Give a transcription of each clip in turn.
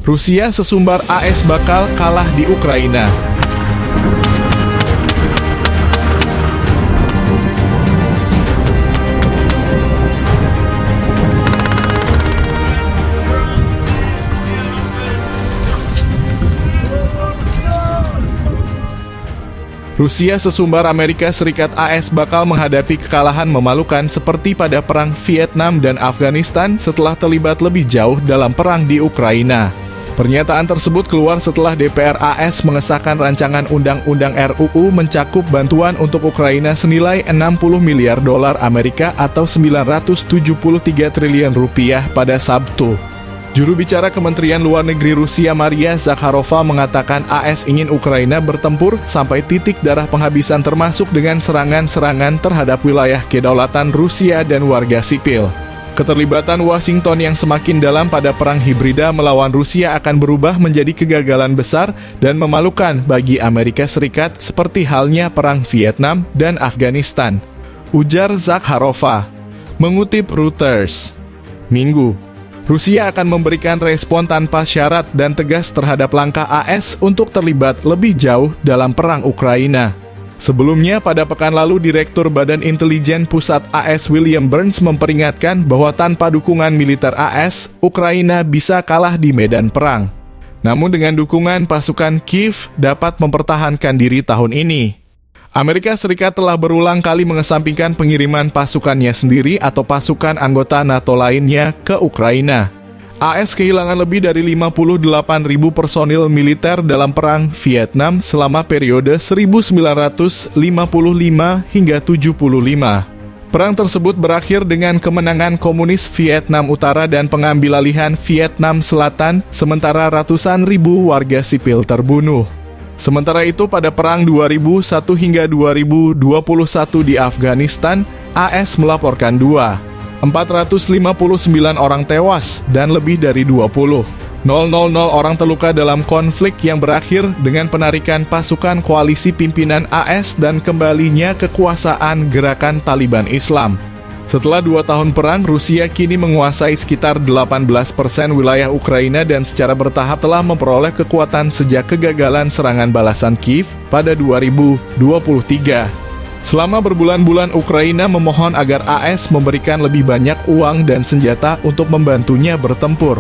Rusia sesumbar AS bakal kalah di Ukraina. Rusia sesumbar Amerika Serikat AS bakal menghadapi kekalahan memalukan seperti pada perang Vietnam dan Afghanistan setelah terlibat lebih jauh dalam perang di Ukraina. Pernyataan tersebut keluar setelah DPR AS mengesahkan rancangan undang-undang RUU mencakup bantuan untuk Ukraina senilai 60 miliar dolar Amerika atau 973 triliun rupiah pada Sabtu. Juru bicara Kementerian Luar Negeri Rusia Maria Zakharova mengatakan AS ingin Ukraina bertempur sampai titik darah penghabisan termasuk dengan serangan-serangan terhadap wilayah kedaulatan Rusia dan warga sipil. Keterlibatan Washington yang semakin dalam pada perang hibrida melawan Rusia akan berubah menjadi kegagalan besar dan memalukan bagi Amerika Serikat seperti halnya perang Vietnam dan Afghanistan, ujar Zakharova. Mengutip Reuters, Minggu, Rusia akan memberikan respon tanpa syarat dan tegas terhadap langkah AS untuk terlibat lebih jauh dalam perang Ukraina. Sebelumnya, pada pekan lalu, Direktur Badan Intelijen Pusat AS William Burns memperingatkan bahwa tanpa dukungan militer AS, Ukraina bisa kalah di medan perang. Namun dengan dukungan pasukan Kiev dapat mempertahankan diri tahun ini. Amerika Serikat telah berulang kali mengesampingkan pengiriman pasukannya sendiri atau pasukan anggota NATO lainnya ke Ukraina. AS kehilangan lebih dari 58.000 personil militer dalam perang Vietnam selama periode 1955 hingga 75. Perang tersebut berakhir dengan kemenangan komunis Vietnam Utara dan pengambilalihan Vietnam Selatan, sementara ratusan ribu warga sipil terbunuh. Sementara itu pada perang 2001 hingga 2021 di Afghanistan, AS melaporkan 459 orang tewas dan lebih dari 20.000 orang terluka dalam konflik yang berakhir dengan penarikan pasukan koalisi pimpinan AS dan kembalinya kekuasaan gerakan Taliban Islam. Setelah 2 tahun perang, Rusia kini menguasai sekitar 18% wilayah Ukraina dan secara bertahap telah memperoleh kekuatan sejak kegagalan serangan balasan Kiev pada 2023. Selama berbulan-bulan Ukraina memohon agar AS memberikan lebih banyak uang dan senjata untuk membantunya bertempur.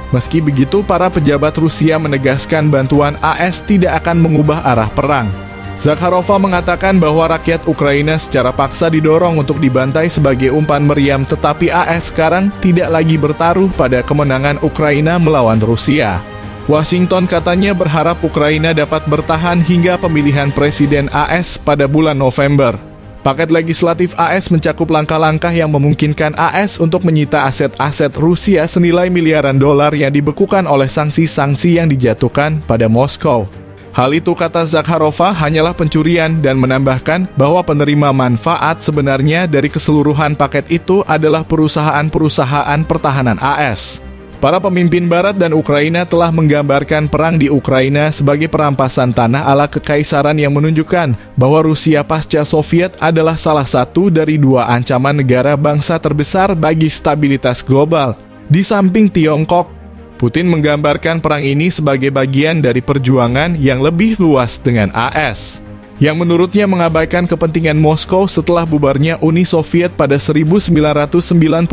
Meski begitu, para pejabat Rusia menegaskan bantuan AS tidak akan mengubah arah perang. Zakharova mengatakan bahwa rakyat Ukraina secara paksa didorong untuk dibantai sebagai umpan meriam, tetapi AS sekarang tidak lagi bertaruh pada kemenangan Ukraina melawan Rusia. Washington katanya berharap Ukraina dapat bertahan hingga pemilihan presiden AS pada bulan November. Paket legislatif AS mencakup langkah-langkah yang memungkinkan AS untuk menyita aset-aset Rusia senilai miliaran dolar yang dibekukan oleh sanksi-sanksi yang dijatuhkan pada Moskow. Hal itu, kata Zakharova, hanyalah pencurian dan menambahkan bahwa penerima manfaat sebenarnya dari keseluruhan paket itu adalah perusahaan-perusahaan pertahanan AS. Para pemimpin Barat dan Ukraina telah menggambarkan perang di Ukraina sebagai perampasan tanah ala kekaisaran yang menunjukkan bahwa Rusia pasca Soviet adalah salah satu dari 2 ancaman negara bangsa terbesar bagi stabilitas global. Di samping Tiongkok, Putin menggambarkan perang ini sebagai bagian dari perjuangan yang lebih luas dengan AS, yang menurutnya mengabaikan kepentingan Moskow setelah bubarnya Uni Soviet pada 1991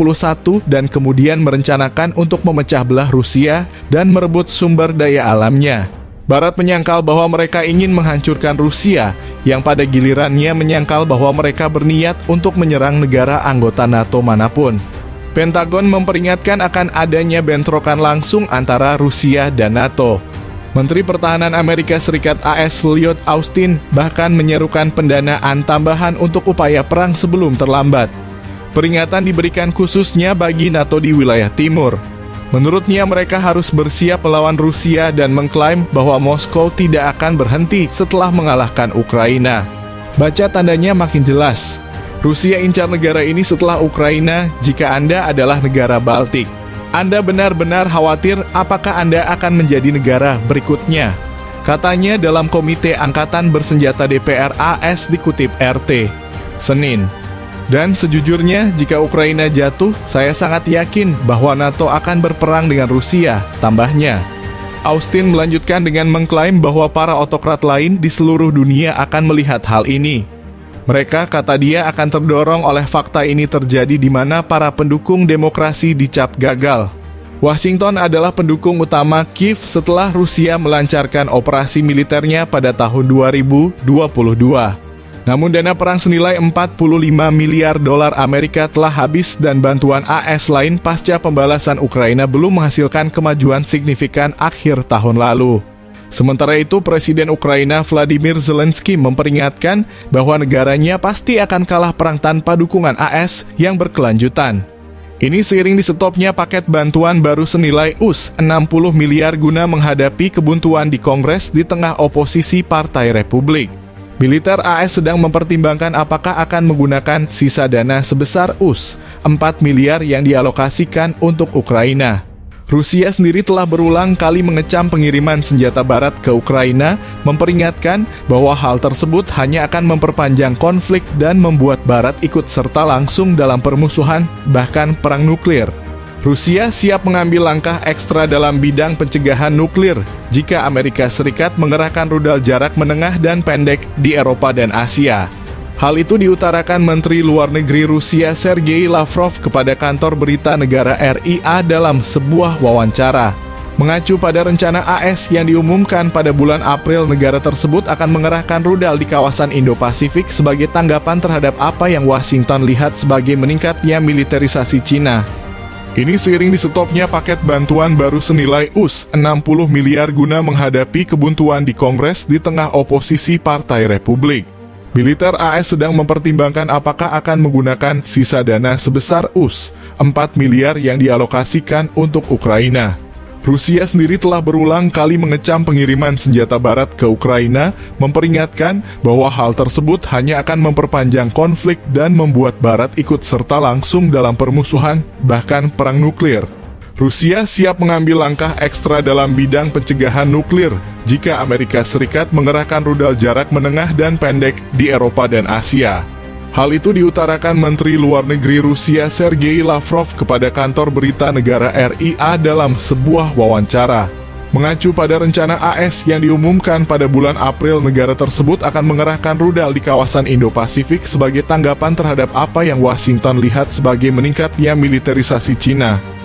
dan kemudian merencanakan untuk memecah belah Rusia dan merebut sumber daya alamnya. Barat menyangkal bahwa mereka ingin menghancurkan Rusia, yang pada gilirannya menyangkal bahwa mereka berniat untuk menyerang negara anggota NATO manapun. Pentagon memperingatkan akan adanya bentrokan langsung antara Rusia dan NATO. Menteri Pertahanan Amerika Serikat AS Lloyd Austin bahkan menyerukan pendanaan tambahan untuk upaya perang sebelum terlambat. Peringatan diberikan khususnya bagi NATO di wilayah timur. Menurutnya mereka harus bersiap melawan Rusia dan mengklaim bahwa Moskow tidak akan berhenti setelah mengalahkan Ukraina. Baca tandanya makin jelas. Rusia incar negara ini setelah Ukraina jika Anda adalah negara Baltik. Anda benar-benar khawatir apakah Anda akan menjadi negara berikutnya, katanya dalam Komite Angkatan Bersenjata DPR AS dikutip RT, Senin. Dan sejujurnya, jika Ukraina jatuh, saya sangat yakin bahwa NATO akan berperang dengan Rusia, tambahnya. Austin melanjutkan dengan mengklaim bahwa para autokrat lain di seluruh dunia akan melihat hal ini. Mereka, kata dia, akan terdorong oleh fakta ini terjadi di mana para pendukung demokrasi dicap gagal. Washington adalah pendukung utama Kiev setelah Rusia melancarkan operasi militernya pada tahun 2022. Namun dana perang senilai 45 miliar dolar Amerika telah habis dan bantuan AS lain pasca pembalasan Ukraina belum menghasilkan kemajuan signifikan akhir tahun lalu. Sementara itu, Presiden Ukraina Vladimir Zelensky memperingatkan bahwa negaranya pasti akan kalah perang tanpa dukungan AS yang berkelanjutan. Ini seiring disetopnya paket bantuan baru senilai US$60 miliar guna menghadapi kebuntuan di Kongres di tengah oposisi Partai Republik. Militer AS sedang mempertimbangkan apakah akan menggunakan sisa dana sebesar US$4 miliar yang dialokasikan untuk Ukraina. Rusia sendiri telah berulang kali mengecam pengiriman senjata barat ke Ukraina, memperingatkan bahwa hal tersebut hanya akan memperpanjang konflik dan membuat barat ikut serta langsung dalam permusuhan, bahkan perang nuklir. Rusia siap mengambil langkah ekstra dalam bidang pencegahan nuklir jika Amerika Serikat mengerahkan rudal jarak menengah dan pendek di Eropa dan Asia. Hal itu diutarakan Menteri Luar Negeri Rusia Sergei Lavrov kepada kantor berita negara RIA dalam sebuah wawancara. Mengacu pada rencana AS yang diumumkan pada bulan April, negara tersebut akan mengerahkan rudal di kawasan Indo-Pasifik sebagai tanggapan terhadap apa yang Washington lihat sebagai meningkatnya militerisasi Cina. Ini seiring disetopnya paket bantuan baru senilai US$60 miliar guna menghadapi kebuntuan di Kongres di tengah oposisi Partai Republik. Militer AS sedang mempertimbangkan apakah akan menggunakan sisa dana sebesar US$4 miliar yang dialokasikan untuk Ukraina. Rusia sendiri telah berulang kali mengecam pengiriman senjata barat ke Ukraina, memperingatkan bahwa hal tersebut hanya akan memperpanjang konflik dan membuat barat ikut serta langsung dalam permusuhan, bahkan perang nuklir. Rusia siap mengambil langkah ekstra dalam bidang pencegahan nuklir jika Amerika Serikat mengerahkan rudal jarak menengah dan pendek di Eropa dan Asia. Hal itu diutarakan Menteri Luar Negeri Rusia Sergei Lavrov kepada kantor berita negara RIA dalam sebuah wawancara. Mengacu pada rencana AS yang diumumkan pada bulan April, negara tersebut akan mengerahkan rudal di kawasan Indo-Pasifik sebagai tanggapan terhadap apa yang Washington lihat sebagai meningkatnya militerisasi Cina.